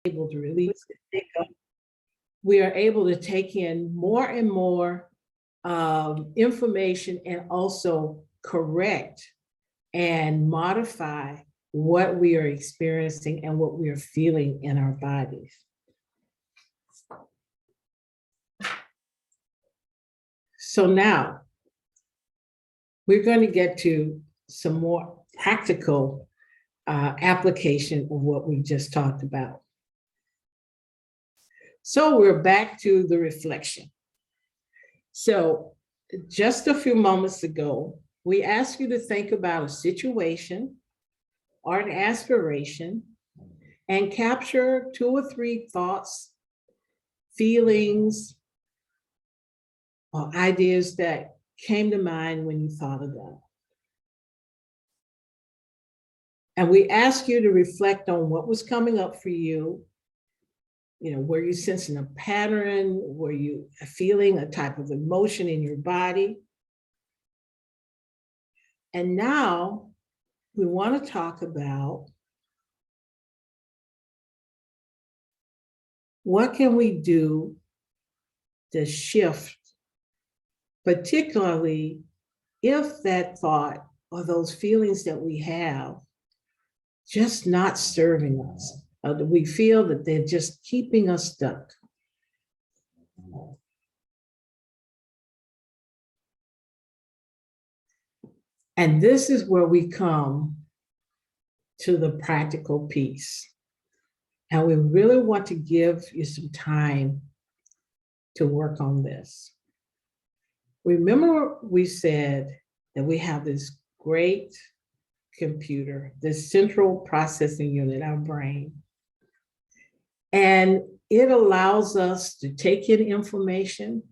able to release it. We are able to take in more and more information and also correct and modify what we are experiencing and what we are feeling in our bodies. So now we're going to get to some more practical application of what we just talked about. So we're back to the reflection. So just a few moments ago, we asked you to think about a situation or an aspiration and capture 2 or 3 thoughts, feelings, or ideas that came to mind when you thought of them. And we asked you to reflect on what was coming up for you. You know, were you sensing a pattern? Were you feeling a type of emotion in your body? And now we want to talk about what can we do to shift, particularly if that thought or those feelings that we have just not serving us. We feel that they're just keeping us stuck. And this is where we come to the practical piece. And we really want to give you some time to work on this. Remember, we said that we have this great computer, this central processing unit, our brain. And it allows us to take in information.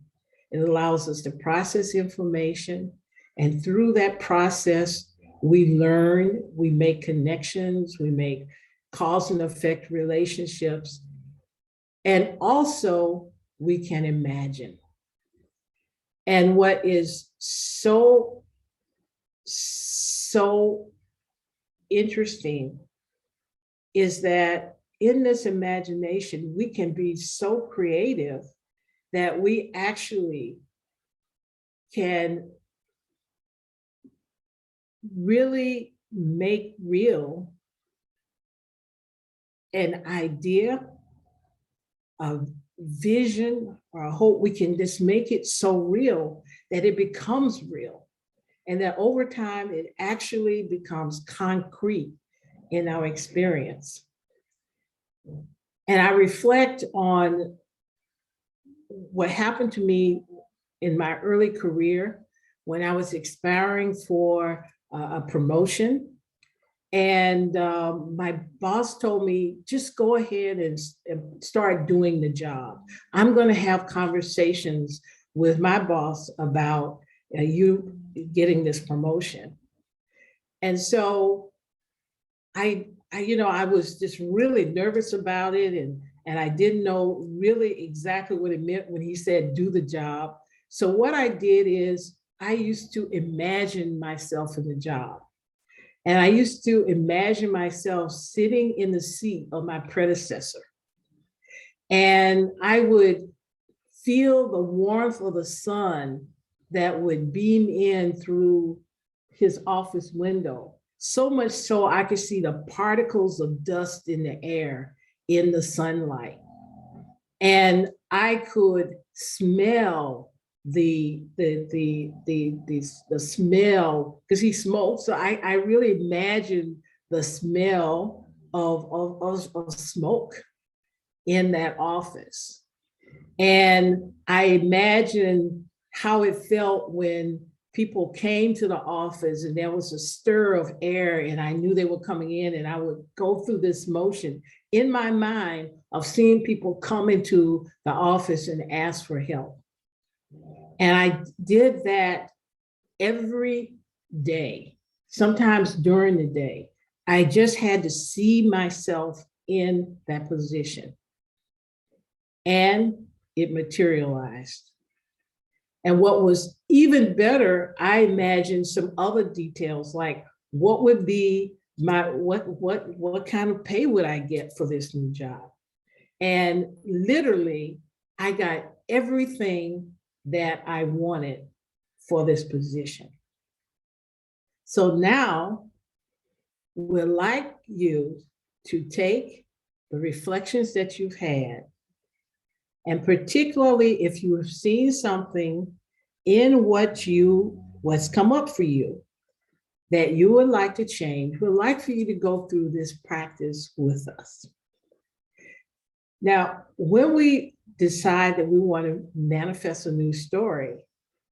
It allows us to process information. And through that process, we learn, we make connections, we make cause and effect relationships. And also, we can imagine. And what is so interesting is that in this imagination, we can be so creative that we actually can really make real an idea, a vision, or a hope. We can just make it so real that it becomes real. And that over time, it actually becomes concrete in our experience. And I reflect on what happened to me in my early career when I was aspiring for a promotion. And my boss told me, just go ahead and start doing the job. I'm going to have conversations with my boss about you getting this promotion. And so I was just really nervous about it, and I didn't know really exactly what it meant when he said, do the job. So what I did is I used to imagine myself in the job. And I used to imagine myself sitting in the seat of my predecessor. And I would feel the warmth of the sun that would beam in through his office window, so much so I could see the particles of dust in the air in the sunlight. And I could smell the smell, because he smoked. So I really imagined the smell of smoke in that office. And I imagined how it felt when people came to the office and there was a stir of air and I knew they were coming in, and I would go through this motion in my mind of seeing people come into the office and ask for help. And I did that every day, sometimes during the day. I just had to see myself in that position. And it materialized. And what was even better, I imagined some other details, like what would be what kind of pay would I get for this new job? And literally, I got everything that I wanted for this position. So now we'd like you to take the reflections that you've had, and particularly if you have seen something in what's come up for you that you would like to change, we'd like for you to go through this practice with us. Now, when we decide that we want to manifest a new story,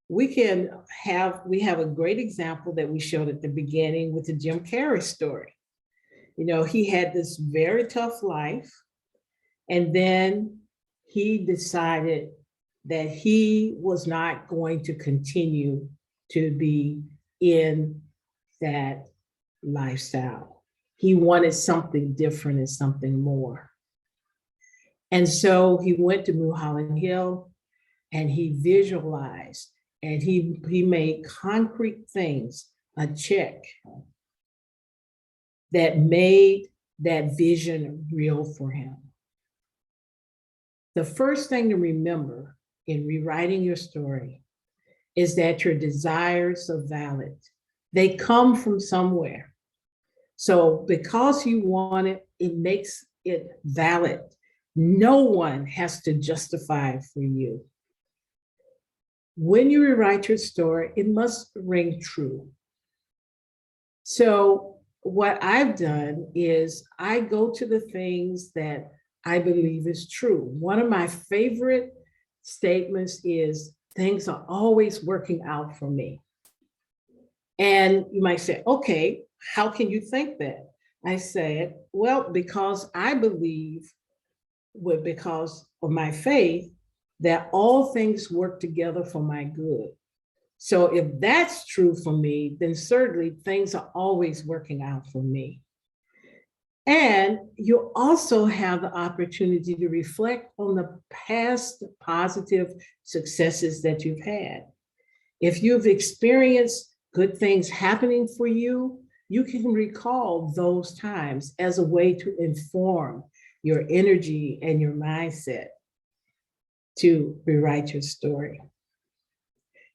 we have a great example that we showed at the beginning with the Jim Carrey story. You know, he had this very tough life, and then he decided that he was not going to continue to be in that lifestyle. He wanted something different and something more. And so he went to Mulholland Hill and he visualized and he made concrete things, a check that made that vision real for him. The first thing to remember in rewriting your story is that your desires are valid. They come from somewhere. So because you want it, it makes it valid. No one has to justify it for you. When you rewrite your story, it must ring true. So what I've done is I go to the things that I believe is true. One of my favorite statements is, things are always working out for me. And you might say, okay, how can you think that? I said, well, because I believe, because of my faith, that all things work together for my good. So if that's true for me, then certainly things are always working out for me. And you also have the opportunity to reflect on the past positive successes that you've had. If you've experienced good things happening for you, you can recall those times as a way to inform your energy and your mindset to rewrite your story.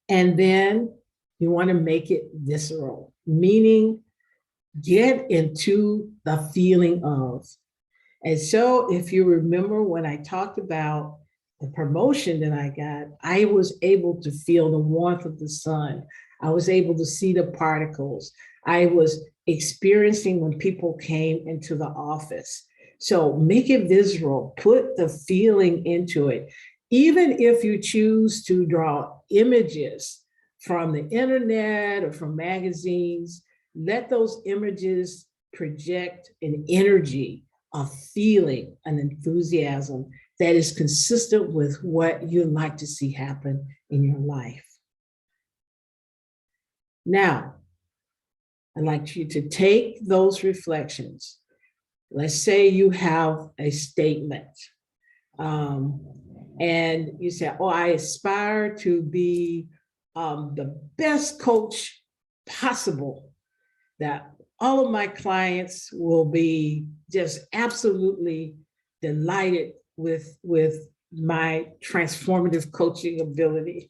And then you want to make it visceral, meaning get into the feeling of. And so if you remember when I talked about the promotion that I got, I was able to feel the warmth of the sun. I was able to see the particles. I was experiencing when people came into the office. So make it visceral, put the feeling into it. Even if you choose to draw images from the internet or from magazines, let those images project an energy, a feeling, an enthusiasm that is consistent with what you'd like to see happen in your life. Now, I'd like you to take those reflections. Let's say you have a statement and you say, oh, I aspire to be the best coach possible, that all of my clients will be just absolutely delighted with my transformative coaching ability.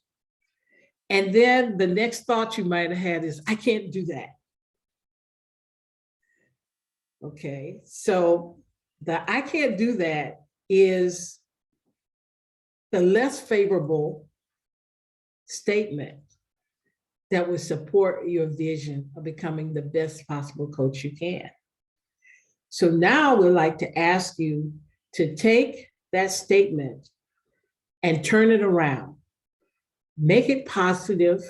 And then the next thought you might have had is, I can't do that. Okay, so the I can't do that is the less favorable statement that would support your vision of becoming the best possible coach you can. So now we'd like to ask you to take that statement and turn it around. Make it positive,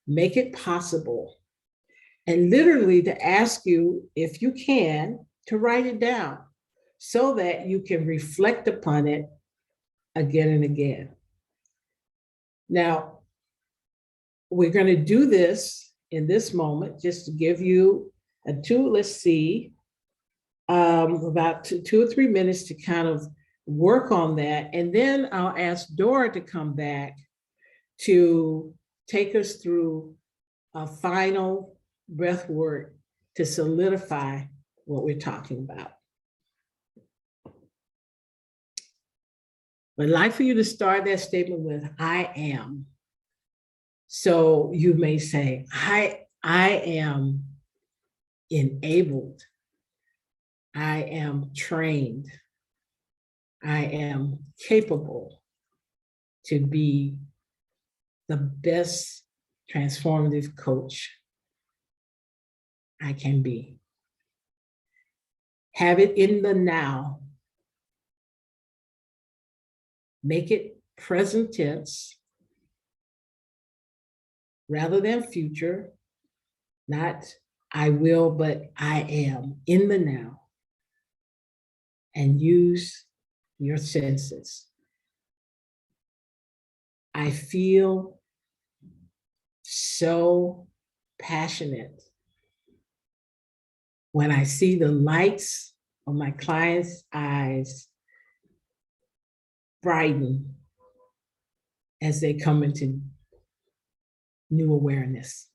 make it possible, and literally to ask you, if you can, to write it down so that you can reflect upon it again and again. Now, we're going to do this in this moment just to give you let's see, about 2 or 3 minutes to kind of work on that. And then I'll ask Dora to come back to take us through a final breath work to solidify what we're talking about. But I'd like for you to start that statement with I am. So you may say, I am enabled. I am trained. I am capable to be the best transformative coach I can be. Have it in the now. Make it present tense rather than future, not I will, but I am in the now. And use your senses. I feel so passionate when I see the lights of my clients' eyes brighten as they come into new awareness.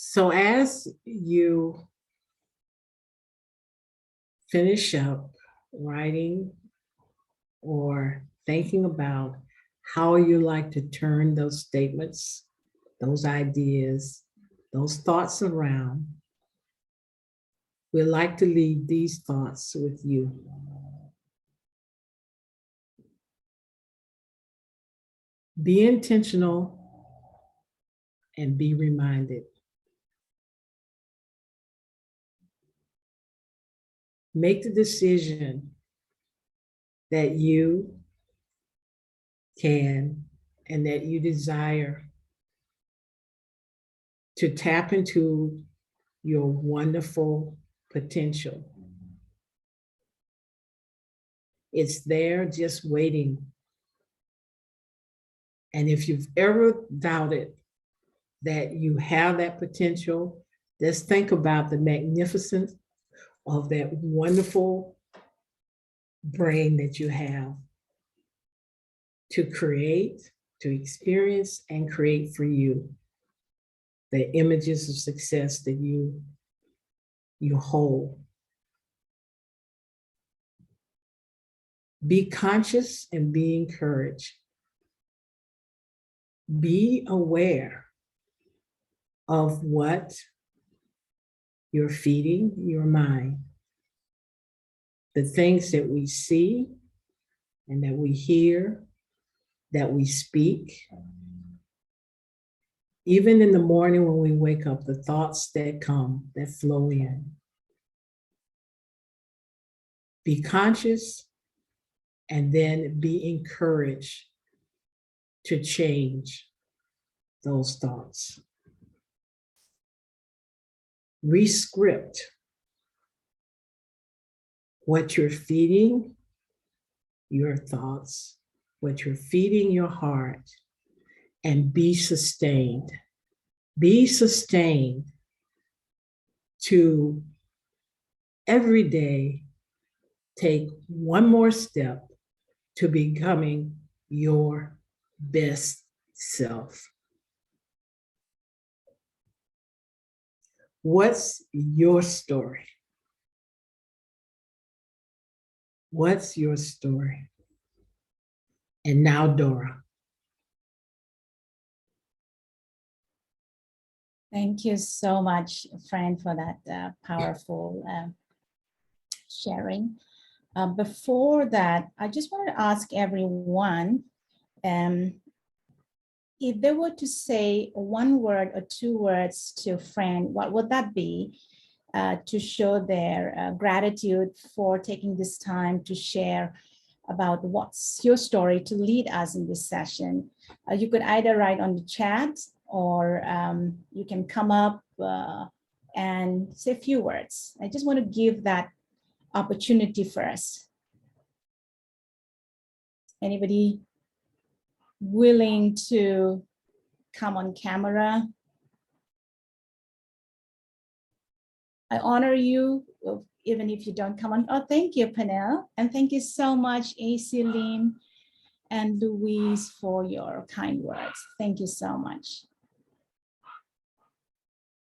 So as you finish up writing or thinking about how you like to turn those statements, those ideas, those thoughts around, we'd like to leave these thoughts with you. Be intentional and be reminded. Make the decision that you can and that you desire to tap into your wonderful potential. It's there just waiting. And if you've ever doubted that you have that potential, just think about the magnificence of that wonderful brain that you have to create, to experience, and create for you the images of success that you hold. Be conscious and be encouraged. Be aware of what you're feeding your mind. The things that we see and that we hear, that we speak. Even in the morning when we wake up, the thoughts that come, that flow in. Be conscious and then be encouraged to change those thoughts. Rescript what you're feeding your thoughts, what you're feeding your heart, and be sustained. Be sustained to every day take one more step to becoming your best self. What's your story? What's your story? And now, Dora. Thank you so much, Fran, for that powerful sharing. Before that, I just want to ask everyone, if they were to say one word or two words to Fran, what would that be to show their gratitude for taking this time to share about what's your story to lead us in this session? You could either write on the chat, or you can come up and say a few words. I just want to give that opportunity first. Anybody willing to come on camera? I honor you, even if you don't come on. Oh, thank you, Panel. And thank you so much, AC Lim and Louise, for your kind words. Thank you so much.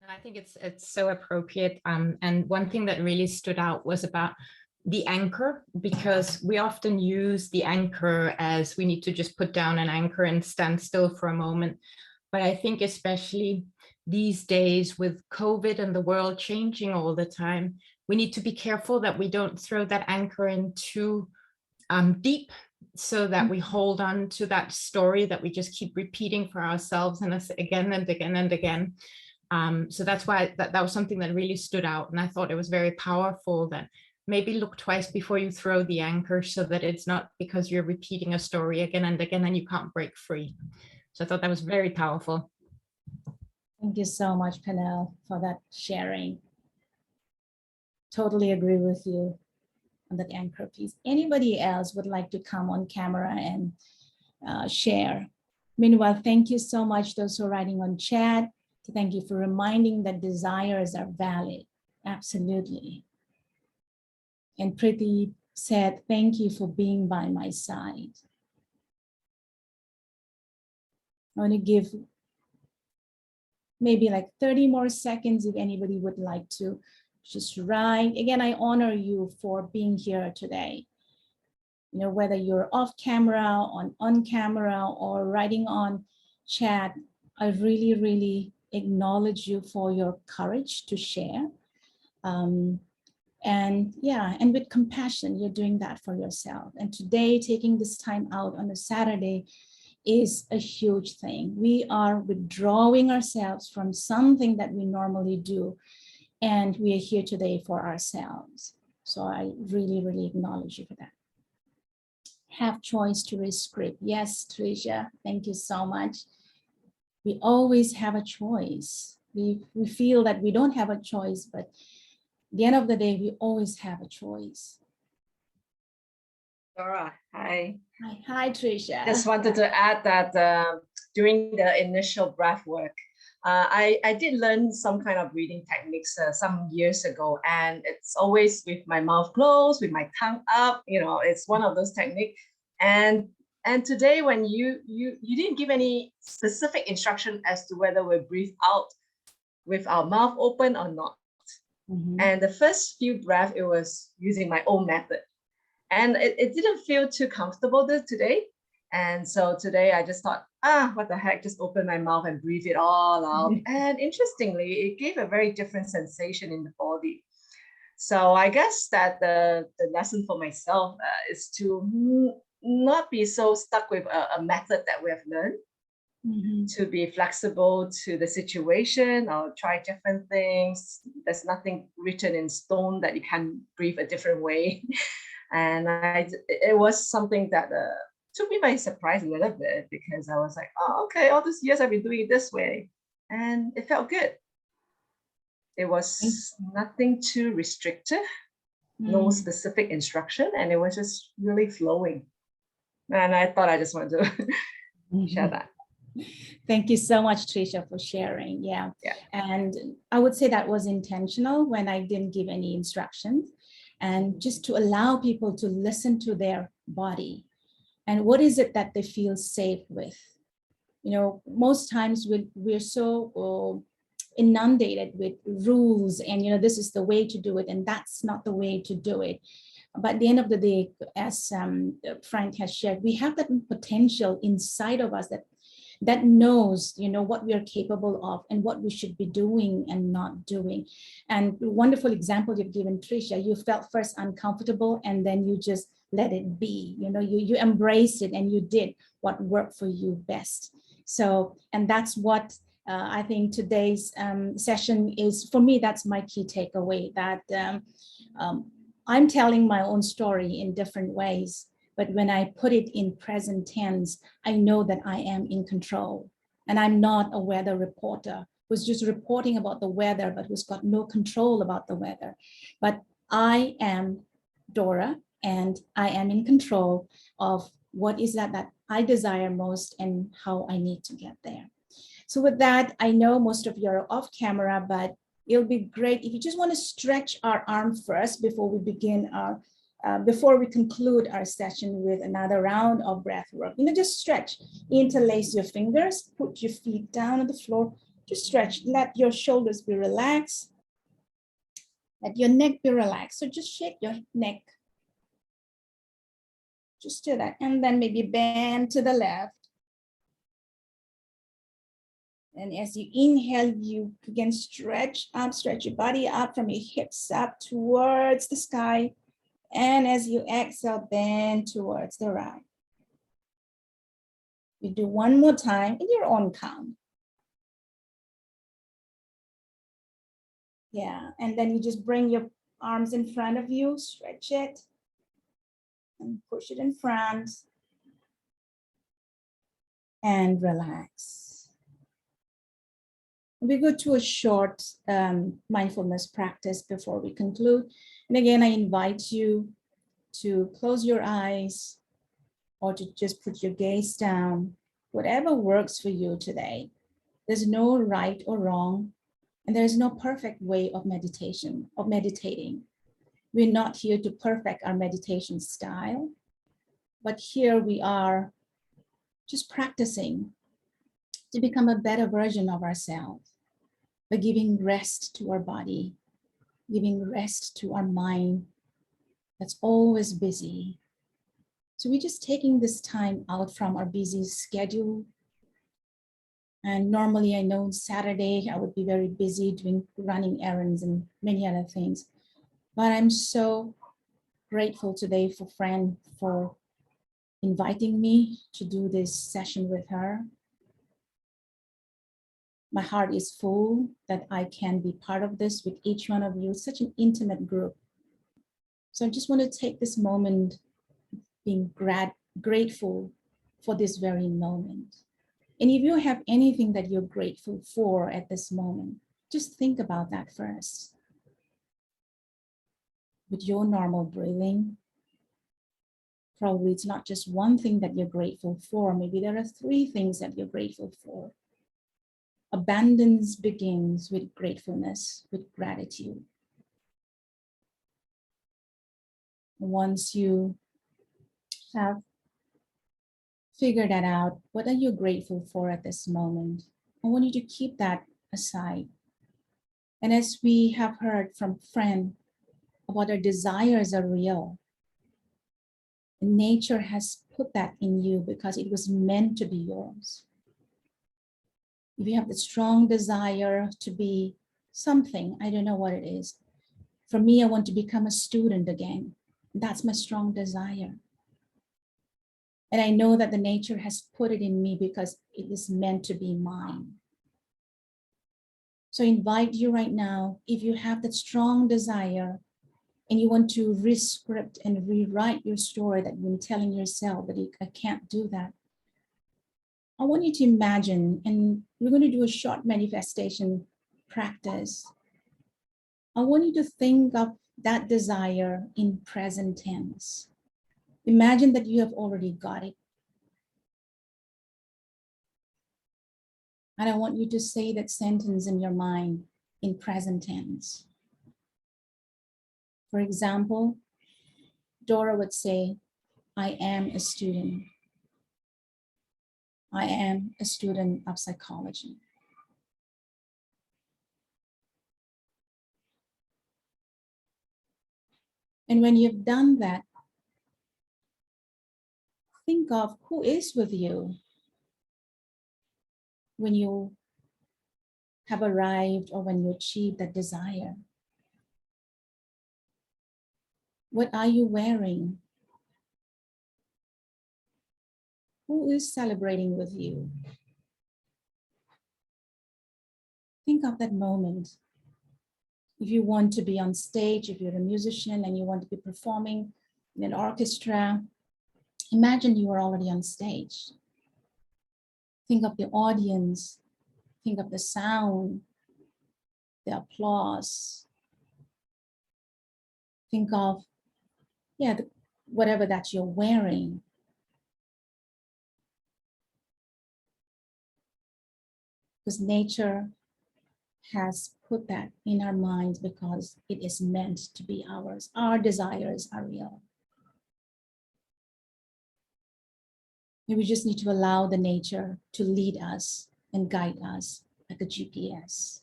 I think it's so appropriate. And one thing that really stood out was about the anchor, because we often use the anchor as we need to just put down an anchor and stand still for a moment. But I think especially these days with COVID and the world changing all the time, we need to be careful that we don't throw that anchor in too deep, so that we hold on to that story that we just keep repeating for ourselves and us again and again and again. So that's why that was something that really stood out. And I thought it was very powerful that maybe look twice before you throw the anchor, so that it's not because you're repeating a story again and again and you can't break free. So I thought that was very powerful. Thank you so much, Panel, for that sharing. Totally agree with you on that anchor piece. Anybody else would like to come on camera and share? Meanwhile, thank you so much, those who are writing on chat. Thank you for reminding that desires are valid. Absolutely. And Priti said, thank you for being by my side. I want to give maybe like 30 more seconds if anybody would like to just write. Again, I honor you for being here today. You know, whether you're off camera, on camera, or writing on chat, I really, really acknowledge you for your courage to share. And yeah, and with compassion, you're doing that for yourself. And today, taking this time out on a Saturday is a huge thing. We are withdrawing ourselves from something that we normally do, and we are here today for ourselves. So I really, really acknowledge you for that. Have choice to rescript. Yes, Tricia, thank you so much. We always have a choice. We feel that we don't have a choice, but at the end of the day, we always have a choice. Laura, hi. Hi, Tricia. Just wanted to add that during the initial breath work, I did learn some kind of breathing techniques some years ago, and it's always with my mouth closed, with my tongue up. You know, it's one of those techniques. And today, when you didn't give any specific instruction as to whether we breathe out with our mouth open or not. Mm-hmm. And the first few breaths, it was using my own method. And it didn't feel too comfortable today. And so today I just thought, what the heck, just open my mouth and breathe it all out. And interestingly, it gave a very different sensation in the body. So I guess that the lesson for myself is to not be so stuck with a method that we have learned, mm-hmm. to be flexible to the situation or try different things. There's nothing written in stone that you can breathe a different way. And it was something that took me by surprise a little bit, because I was like, oh, okay, all these years I've been doing it this way. And it felt good. It was nothing too restrictive, no specific instruction, and it was just really flowing. And I thought I just wanted to share that. Thank you so much, Tricia, for sharing. Yeah. And I would say that was intentional when I didn't give any instructions, and just to allow people to listen to their body and what is it that they feel safe with. You know, most times we're so inundated with rules and, you know, this is the way to do it and that's not the way to do it. But at the end of the day, as Frank has shared, we have that potential inside of us that that knows, what we are capable of and what we should be doing and not doing. And wonderful example you've given, Tricia, you felt first uncomfortable and then you just let it be, you embraced it and you did what worked for you best. So, and that's what I think today's session is, for me, that's my key takeaway, that I'm telling my own story in different ways, but when I put it in present tense, I know that I am in control, and I'm not a weather reporter who's just reporting about the weather, but who's got no control about the weather. But I am Dora, and I am in control of what is that I desire most and how I need to get there. So with that, I know most of you are off camera, but it'll be great if you just want to stretch our arm first before we begin our, before we conclude our session with another round of breath work. Just stretch, interlace your fingers, put your feet down on the floor, just stretch, let your shoulders be relaxed, let your neck be relaxed. So just shake your neck. Just do that. And then maybe bend to the left. And as you inhale, you again stretch up, stretch your body up from your hips up towards the sky. And as you exhale, bend towards the right. You do one more time in your own count. Yeah, and then you just bring your arms in front of you, stretch it, and push it in front. And relax. We go to a short mindfulness practice before we conclude. And again, I invite you to close your eyes or to just put your gaze down, whatever works for you today. There's no right or wrong, and there's no perfect way of meditating. We're not here to perfect our meditation style, but here we are just practicing to become a better version of ourselves by giving rest to our body, giving rest to our mind that's always busy. So we're just taking this time out from our busy schedule. And normally I know Saturday I would be very busy running errands and many other things. But I'm so grateful today for Fran for inviting me to do this session with her. My heart is full that I can be part of this with each one of you, such an intimate group. So I just want to take this moment being grateful for this very moment. And if you have anything that you're grateful for at this moment, just think about that first. With your normal breathing, probably it's not just one thing that you're grateful for. Maybe there are 3 things that you're grateful for. Abundance begins with gratefulness, with gratitude. Once you have figured that out, what are you grateful for at this moment? I want you to keep that aside. And as we have heard from Fran about our desires are real, nature has put that in you because it was meant to be yours. If you have the strong desire to be something, I don't know what it is. For me, I want to become a student again. That's my strong desire. And I know that the nature has put it in me because it is meant to be mine. So I invite you right now, if you have that strong desire and you want to rescript and rewrite your story that you've been telling yourself that I can't do that, I want you to imagine, and we're going to do a short manifestation practice. I want you to think of that desire in present tense. Imagine that you have already got it. And I want you to say that sentence in your mind in present tense. For example, Dora would say, I am a student. I am a student of psychology. And when you've done that, think of who is with you. when you have arrived or when you achieve that desire? What are you wearing? Who is celebrating with you? Think of that moment. If you want to be on stage, if you're a musician and you want to be performing in an orchestra, imagine you are already on stage. Think of the audience, think of the sound, the applause. Think of, whatever that you're wearing. Because nature has put that in our minds because it is meant to be ours. Our desires are real. And we just need to allow the nature to lead us and guide us like a GPS.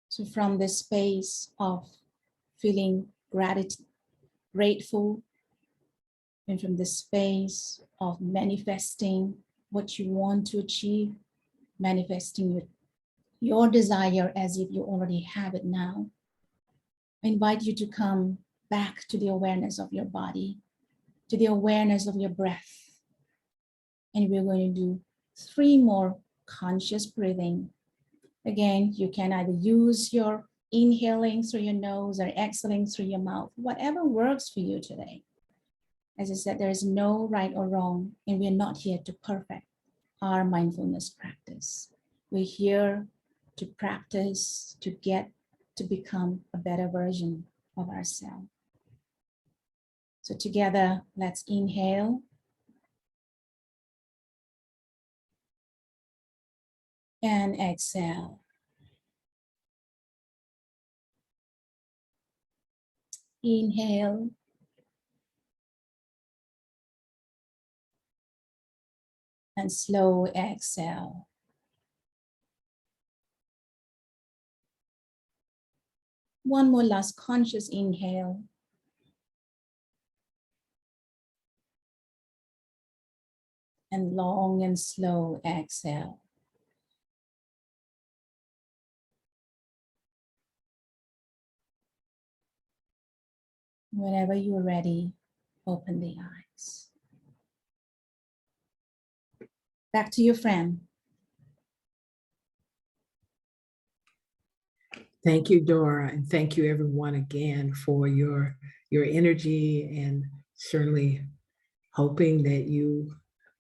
So from this space of feeling grateful, and from the space of manifesting what you want to achieve, manifesting your desire as if you already have it now, I invite you to come back to the awareness of your body, to the awareness of your breath. And we're going to do 3 more conscious breathing. Again, you can either use your inhaling through your nose or exhaling through your mouth, whatever works for you today. As I said, there is no right or wrong, and we're not here to perfect our mindfulness practice. We're here to practice, to become a better version of ourselves. So together, let's inhale. And exhale. Inhale. And slow exhale. One more last conscious inhale. And long and slow exhale. Whenever you're ready, open the eyes. Back to you, Fran. Thank you, Dora, and thank you everyone again for your energy, and certainly hoping that you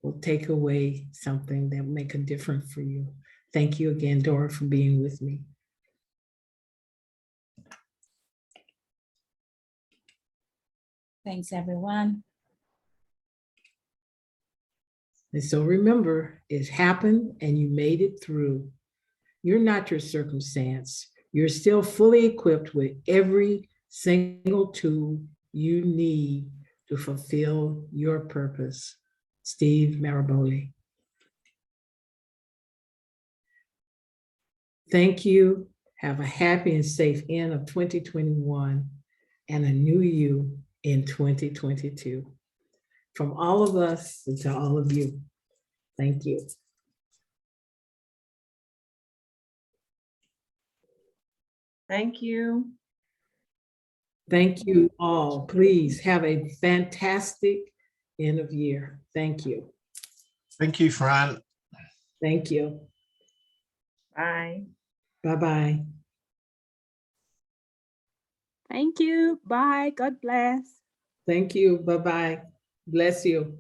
will take away something that will make a difference for you. Thank you again, Dora, for being with me. Thanks, everyone. And so remember, it happened and you made it through. You're not your circumstance. You're still fully equipped with every single tool you need to fulfill your purpose. Steve Maraboli. Thank you. Have a happy and safe end of 2021 and a new you in 2022. From all of us and to all of you, thank you. Thank you. Thank you all. Please have a fantastic end of year. Thank you. Thank you, Fran. Thank you. Bye. Bye-bye. Thank you. Bye. God bless. Thank you. Bye-bye. Bless you.